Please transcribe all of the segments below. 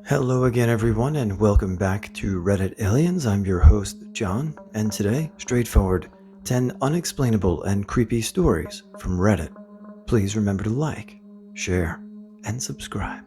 Hello again, everyone, and welcome back to Reddit Aliens. I'm your host, John, and today, straightforward 10 unexplainable and creepy stories from Reddit. Please remember to like, share, and subscribe.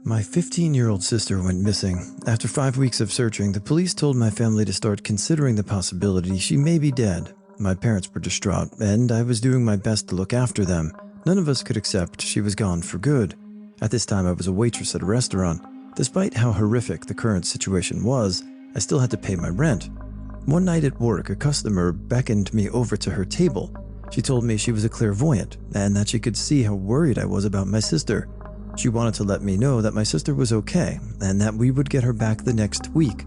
My 15-year-old sister went missing. After 5 weeks of searching, the police told my family to start considering the possibility she may be dead. My parents were distraught, and I was doing my best to look after them. None of us could accept she was gone for good. At this time, I was a waitress at a restaurant. Despite how horrific the current situation was, I still had to pay my rent. One night at work, a customer beckoned me over to her table. She told me she was a clairvoyant and that she could see how worried I was about my sister. She wanted to let me know that my sister was okay and that we would get her back the next week.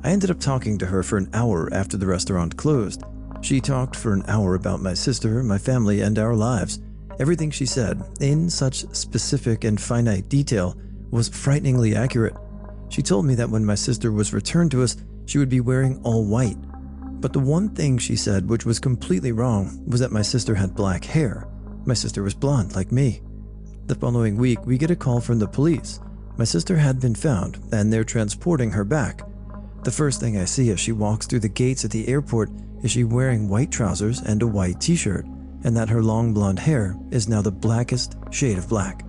I ended up talking to her for an hour after the restaurant closed. She talked for an hour about my sister, my family, and our lives. Everything she said, in such specific and finite detail, was frighteningly accurate. She told me that when my sister was returned to us, she would be wearing all white. But the one thing she said which was completely wrong was that my sister had black hair. My sister was blonde like me. The following week, we get a call from the police. My sister had been found, and they're transporting her back. The first thing I see as she walks through the gates at the airport is she wearing white trousers and a white t-shirt, and that her long blonde hair is now the blackest shade of black.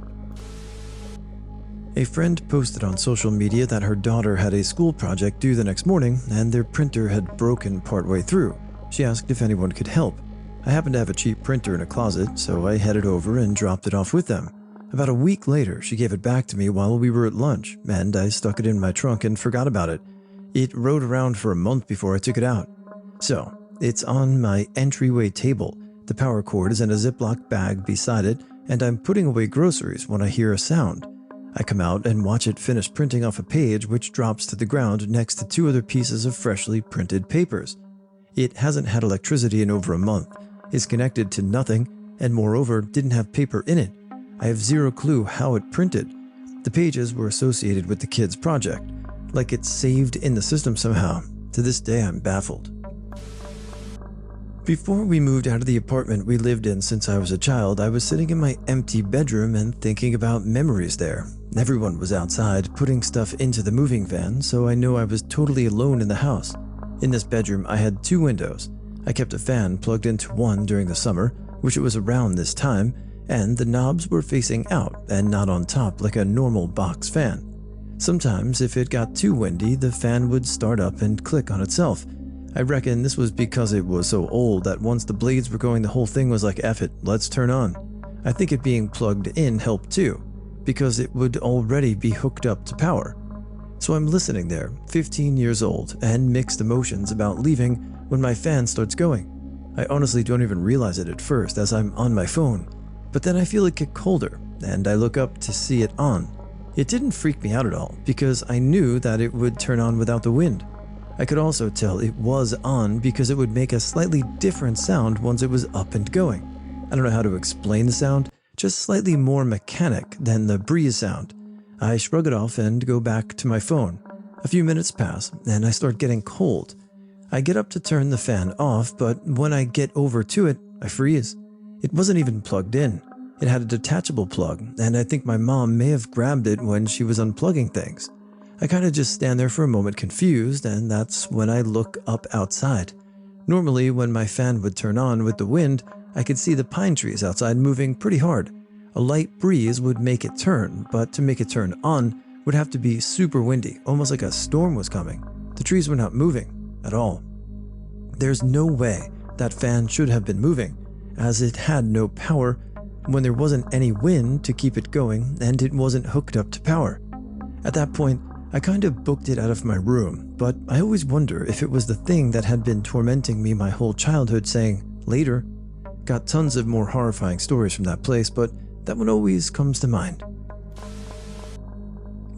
A friend posted on social media that her daughter had a school project due the next morning and their printer had broken partway through. She asked if anyone could help. I happened to have a cheap printer in a closet, so I headed over and dropped it off with them. About a week later, she gave it back to me while we were at lunch, and I stuck it in my trunk and forgot about it. It rode around for a month before I took it out. So, it's on my entryway table. The power cord is in a Ziploc bag beside it, and I'm putting away groceries when I hear a sound. I come out and watch it finish printing off a page which drops to the ground next to two other pieces of freshly printed papers. It hasn't had electricity in over a month, is connected to nothing, and moreover didn't have paper in it. I have zero clue how it printed. The pages were associated with the kid's project, like it's saved in the system somehow. To this day, I'm baffled. Before we moved out of the apartment we lived in since I was a child, I was sitting in my empty bedroom and thinking about memories there. Everyone was outside putting stuff into the moving van, so I knew I was totally alone in the house. In this bedroom, I had two windows. I kept a fan plugged into one during the summer, which it was around this time, and the knobs were facing out and not on top like a normal box fan. Sometimes, if it got too windy, the fan would start up and click on itself. I reckon this was because it was so old that once the blades were going, the whole thing was like, F it, let's turn on. I think it being plugged in helped too, because it would already be hooked up to power. So I'm listening there, 15 years old, and mixed emotions about leaving when my fan starts going. I honestly don't even realize it at first as I'm on my phone, but then I feel it get colder, and I look up to see it on. It didn't freak me out at all, because I knew that it would turn on without the wind. I could also tell it was on because it would make a slightly different sound once it was up and going. I don't know how to explain the sound, just slightly more mechanic than the breeze sound. I shrug it off and go back to my phone. A few minutes pass and I start getting cold. I get up to turn the fan off, but when I get over to it, I freeze. It wasn't even plugged in. It had a detachable plug, and I think my mom may have grabbed it when she was unplugging things. I kind of just stand there for a moment confused, and that's when I look up outside. Normally, when my fan would turn on with the wind, I could see the pine trees outside moving pretty hard. A light breeze would make it turn, but to make it turn on would have to be super windy, almost like a storm was coming. The trees were not moving at all. There's no way that fan should have been moving, as it had no power when there wasn't any wind to keep it going and it wasn't hooked up to power. At that point, I kind of booked it out of my room, but I always wonder if it was the thing that had been tormenting me my whole childhood saying, later. Got tons of more horrifying stories from that place, but that one always comes to mind.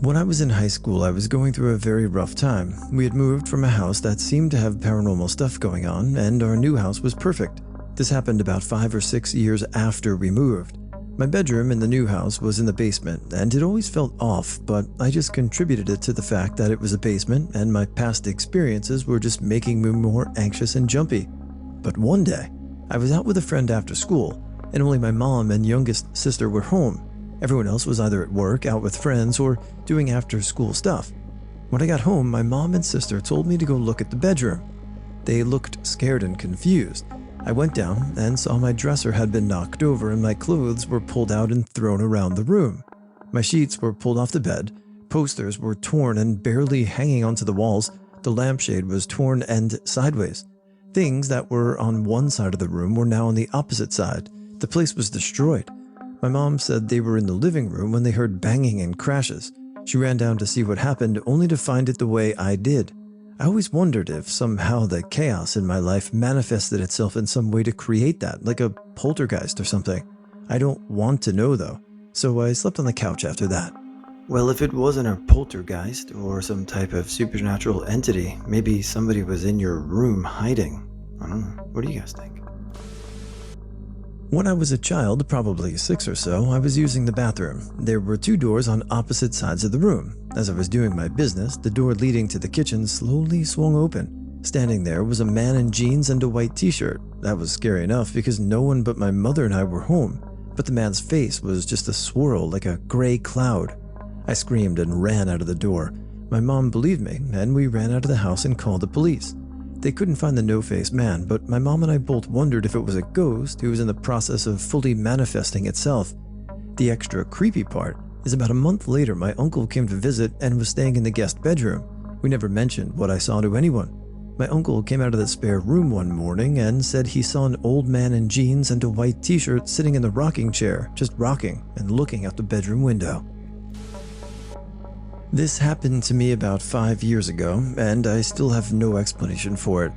When I was in high school, I was going through a very rough time. We had moved from a house that seemed to have paranormal stuff going on, and our new house was perfect. This happened about 5 or 6 years after we moved. My bedroom in the new house was in the basement, and it always felt off, but I just contributed it to the fact that it was a basement and my past experiences were just making me more anxious and jumpy. But one day, I was out with a friend after school, and only my mom and youngest sister were home. Everyone else was either at work, out with friends, or doing after-school stuff. When I got home, my mom and sister told me to go look at the bedroom. They looked scared and confused. I went down and saw my dresser had been knocked over and my clothes were pulled out and thrown around the room. My sheets were pulled off the bed, posters were torn and barely hanging onto the walls, the lampshade was torn and sideways. Things that were on one side of the room were now on the opposite side. The place was destroyed. My mom said they were in the living room when they heard banging and crashes. She ran down to see what happened, only to find it the way I did. I always wondered if somehow the chaos in my life manifested itself in some way to create that, like a poltergeist or something. I don't want to know though, so I slept on the couch after that. Well, if it wasn't a poltergeist or some type of supernatural entity, maybe somebody was in your room hiding. I don't know. What do you guys think? When I was a child, probably 6 or so, I was using the bathroom. There were 2 doors on opposite sides of the room. As I was doing my business, the door leading to the kitchen slowly swung open. Standing there was a man in jeans and a white t-shirt. That was scary enough because no one but my mother and I were home. But the man's face was just a swirl like a gray cloud. I screamed and ran out of the door. My mom believed me, and we ran out of the house and called the police. They couldn't find the no-faced man, but my mom and I both wondered if it was a ghost who was in the process of fully manifesting itself. The extra creepy part is about a month later my uncle came to visit and was staying in the guest bedroom. We never mentioned what I saw to anyone. My uncle came out of the spare room one morning and said he saw an old man in jeans and a white t-shirt sitting in the rocking chair, just rocking and looking out the bedroom window. This happened to me about 5 years ago, and I still have no explanation for it.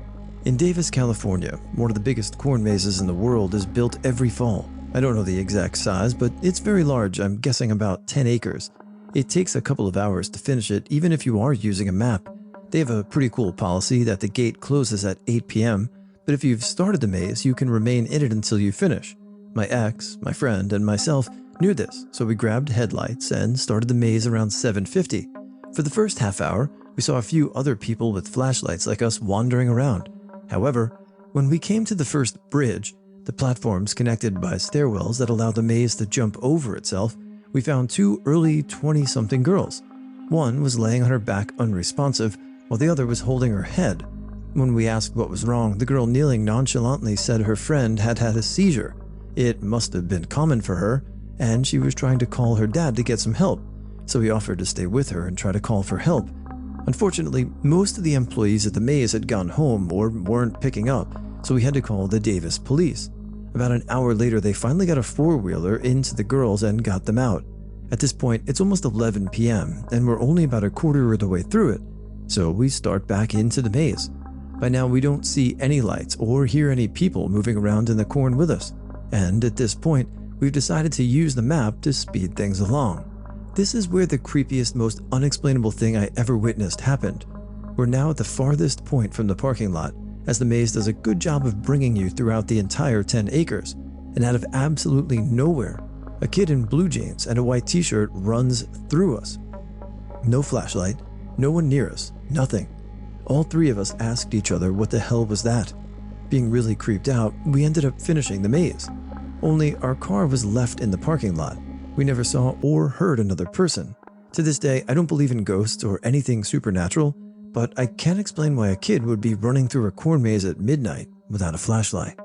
In Davis, California, one of the biggest corn mazes in the world is built every fall. I don't know the exact size, but it's very large, I'm guessing about 10 acres. It takes a couple of hours to finish it, even if you are using a map. They have a pretty cool policy that the gate closes at 8 p.m., but if you've started the maze, you can remain in it until you finish. My ex, my friend, and myself knew this, so we grabbed headlights and started the maze around 7:50. For the first half hour, we saw a few other people with flashlights like us wandering around. However, when we came to the first bridge, the platforms connected by stairwells that allow the maze to jump over itself, we found 2 early 20-something girls. One was laying on her back unresponsive, while the other was holding her head. When we asked what was wrong, the girl kneeling nonchalantly said her friend had had a seizure. It must have been common for her, and she was trying to call her dad to get some help, so he offered to stay with her and try to call for help. Unfortunately, most of the employees at the maze had gone home or weren't picking up, so we had to call the Davis police. About an hour later, they finally got a 4-wheeler into the girls and got them out. At this point, it's almost 11 p.m., and we're only about a quarter of the way through it, so we start back into the maze. By now, we don't see any lights or hear any people moving around in the corn with us, and at this point, we've decided to use the map to speed things along. This is where the creepiest, most unexplainable thing I ever witnessed happened. We're now at the farthest point from the parking lot, as the maze does a good job of bringing you throughout the entire 10 acres, and out of absolutely nowhere, a kid in blue jeans and a white t-shirt runs through us. No flashlight, no one near us, nothing. All 3 of us asked each other what the hell was that. Being really creeped out, we ended up finishing the maze. Only our car was left in the parking lot. We never saw or heard another person. To this day, I don't believe in ghosts or anything supernatural, but I can't explain why a kid would be running through a corn maze at midnight without a flashlight.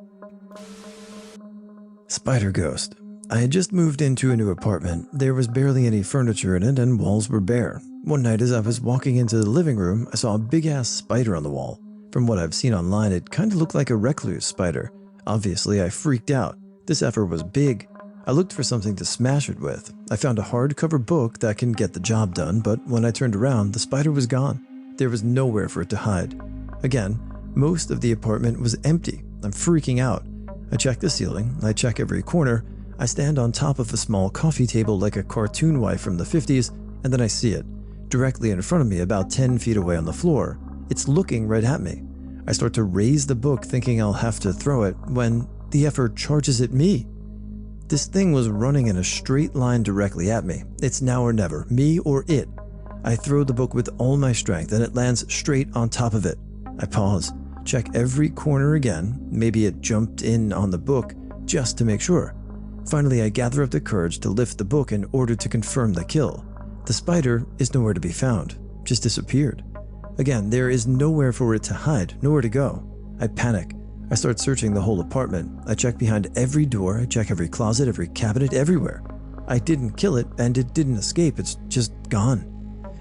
Spider ghost. I had just moved into a new apartment. There was barely any furniture in it and walls were bare. One night as I was walking into the living room, I saw a big-ass spider on the wall. From what I've seen online, it kind of looked like a recluse spider. Obviously, I freaked out. This effort was big. I looked for something to smash it with. I found a hardcover book that can get the job done, but when I turned around, the spider was gone. There was nowhere for it to hide. Again, most of the apartment was empty. I'm freaking out. I check the ceiling, I check every corner, I stand on top of a small coffee table like a cartoon wife from the 50s, and then I see it, directly in front of me about 10 feet away on the floor. It's looking right at me. I start to raise the book thinking I'll have to throw it when the effort charges at me. This thing was running in a straight line directly at me. It's now or never, me or it. I throw the book with all my strength and it lands straight on top of it. I pause, check every corner again, maybe it jumped in on the book just to make sure. Finally, I gather up the courage to lift the book in order to confirm the kill. The spider is nowhere to be found, just disappeared. Again, there is nowhere for it to hide, nowhere to go. I panic. I start searching the whole apartment. I check behind every door, I check every closet, every cabinet, everywhere. I didn't kill it, and it didn't escape, it's just gone.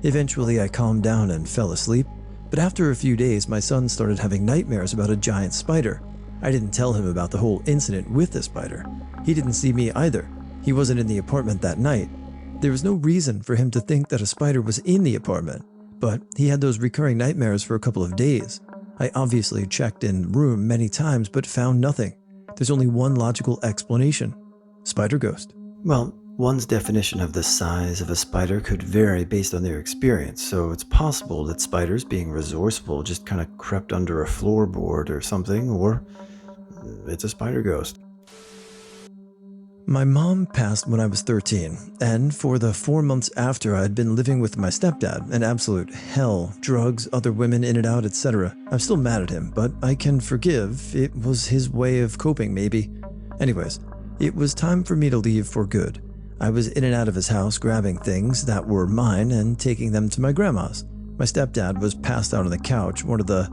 Eventually, I calmed down and fell asleep, but after a few days, my son started having nightmares about a giant spider. I didn't tell him about the whole incident with the spider. He didn't see me either. He wasn't in the apartment that night. There was no reason for him to think that a spider was in the apartment, but he had those recurring nightmares for a couple of days. I obviously checked in room many times but found nothing. There's only one logical explanation: spider ghost. Well, one's definition of the size of a spider could vary based on their experience, so it's possible that spiders, being resourceful, just kind of crept under a floorboard or something, or it's a spider ghost. My mom passed when I was 13, and for the 4 months after, I had been living with my stepdad, an absolute hell, drugs, other women in and out, etc. I'm still mad at him, but I can forgive. It was his way of coping, maybe. Anyways, it was time for me to leave for good. I was in and out of his house grabbing things that were mine and taking them to my grandma's. My stepdad was passed out on the couch, one of the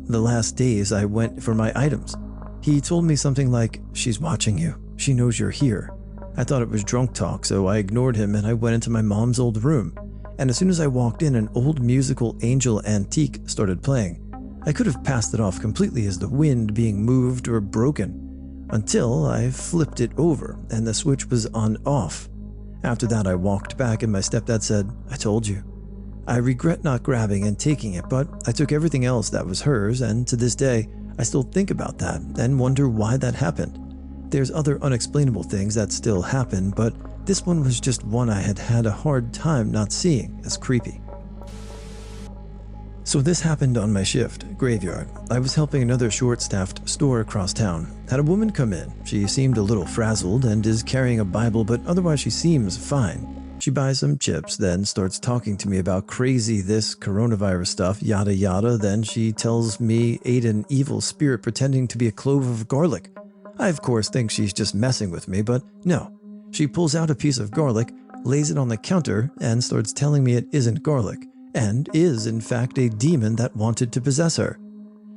last days I went for my items. He told me something like, "She's watching you. She knows you're here." I thought it was drunk talk, so I ignored him and I went into my mom's old room. And as soon as I walked in, an old musical Angel antique started playing. I could have passed it off completely as the wind being moved or broken, until I flipped it over and the switch was on off. After that, I walked back and my stepdad said, "I told you." I regret not grabbing and taking it, but I took everything else that was hers, and to this day, I still think about that and wonder why that happened. There's other unexplainable things that still happen, but this one was just one I had had a hard time not seeing as creepy. So this happened on my shift, graveyard. I was helping another short-staffed store across town. Had a woman come in. She seemed a little frazzled and is carrying a Bible, but otherwise she seems fine. She buys some chips, then starts talking to me about crazy this coronavirus stuff, yada yada. Then she tells me ate an evil spirit pretending to be a clove of garlic. I of course think she's just messing with me, but no. She pulls out a piece of garlic, lays it on the counter, and starts telling me it isn't garlic, and is in fact a demon that wanted to possess her.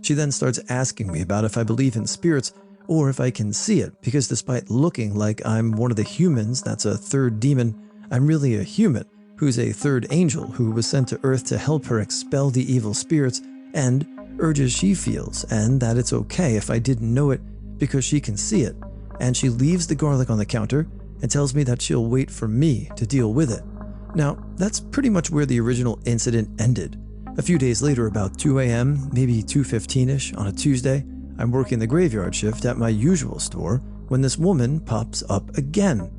She then starts asking me about if I believe in spirits or if I can see it, because despite looking like I'm one of the humans that's a third demon, I'm really a human who's a third angel who was sent to Earth to help her expel the evil spirits and urges she feels, and that it's okay if I didn't know it because she can see it. And she leaves the garlic on the counter and tells me that she'll wait for me to deal with it. Now, that's pretty much where the original incident ended. A few days later, about 2 a.m., maybe 2:15ish on a Tuesday, I'm working the graveyard shift at my usual store when this woman pops up again.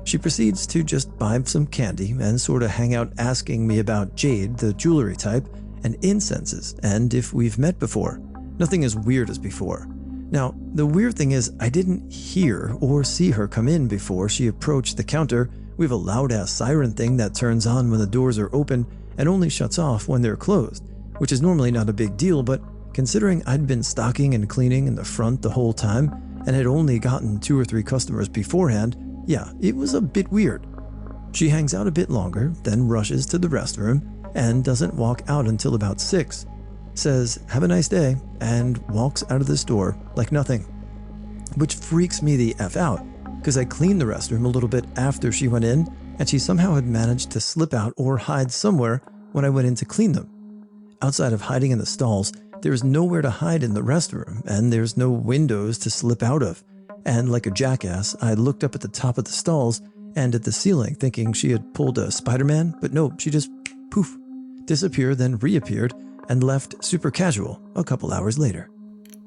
She proceeds to just buy some candy and sort of hang out asking me about jade, the jewelry type, and incenses, and if we've met before. Nothing as weird as before. Now, the weird thing is I didn't hear or see her come in before she approached the counter. We have a loud-ass siren thing that turns on when the doors are open and only shuts off when they're closed, which is normally not a big deal, but considering I'd been stocking and cleaning in the front the whole time and had only gotten 2 or 3 customers beforehand, yeah, it was a bit weird. She hangs out a bit longer, then rushes to the restroom and doesn't walk out until about 6. Says, "Have a nice day," and walks out of the store like nothing. Which freaks me the F out, because I cleaned the restroom a little bit after she went in, and she somehow had managed to slip out or hide somewhere when I went in to clean them. Outside of hiding in the stalls, there is nowhere to hide in the restroom, and there's no windows to slip out of. And like a jackass, I looked up at the top of the stalls and at the ceiling thinking she had pulled a Spider-Man, but no, she just poof, disappeared, then reappeared, and left super casual a couple hours later.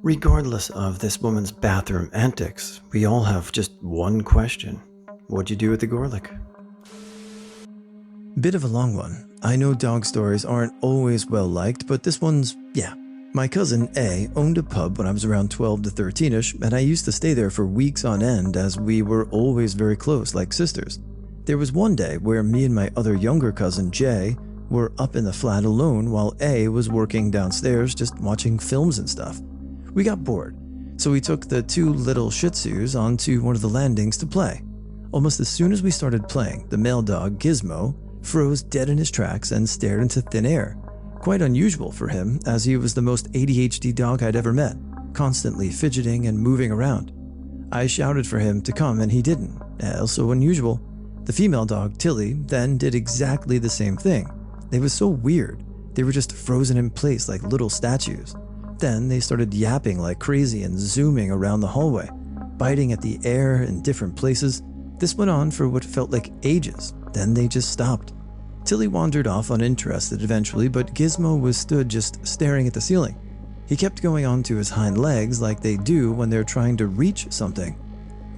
Regardless of this woman's bathroom antics, we all have just one question. What'd you do with the garlic? Bit of a long one. I know dog stories aren't always well liked, but this one's, yeah. My cousin A owned a pub when I was around 12 to 13ish, and I used to stay there for weeks on end as we were always very close, like sisters. There was one day where me and my other younger cousin J were up in the flat alone while A was working downstairs just watching films and stuff. We got bored, So we took the two little Shih Tzus onto one of the landings to play. Almost as soon as we started playing, the male dog, Gizmo, froze dead in his tracks and stared into thin air. Quite unusual for him, as he was the most ADHD dog I'd ever met, constantly fidgeting and moving around. I shouted for him to come and he didn't. Also unusual. The female dog, Tilly, then did exactly the same thing. It was so weird. They were just frozen in place like little statues. Then they started yapping like crazy and zooming around the hallway, biting at the air in different places. This went on for what felt like ages. Then they just stopped. Tilly wandered off uninterested eventually, but Gizmo was stood just staring at the ceiling. He kept going onto his hind legs like they do when they're trying to reach something.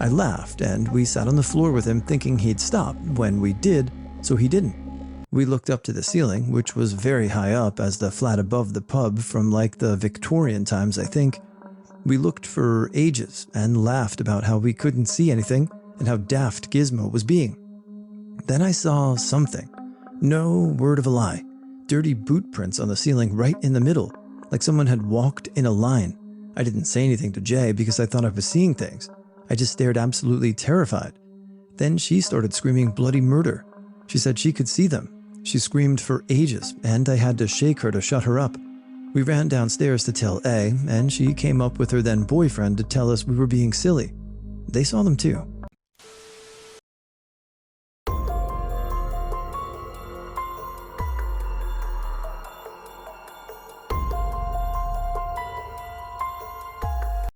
I laughed and we sat on the floor with him thinking he'd stop when we did, so he didn't. We looked up to the ceiling, which was very high up as the flat above the pub from like the Victorian times, I think. We looked for ages and laughed about how we couldn't see anything and how daft Gizmo was being. Then I saw something. No word of a lie. Dirty boot prints on the ceiling right in the middle, like someone had walked in a line. I didn't say anything to Jay because I thought I was seeing things. I just stared absolutely terrified. Then she started screaming bloody murder. She said she could see them. She screamed for ages, and I had to shake her to shut her up. We ran downstairs to tell A, and she came up with her then boyfriend to tell us we were being silly. They saw them too.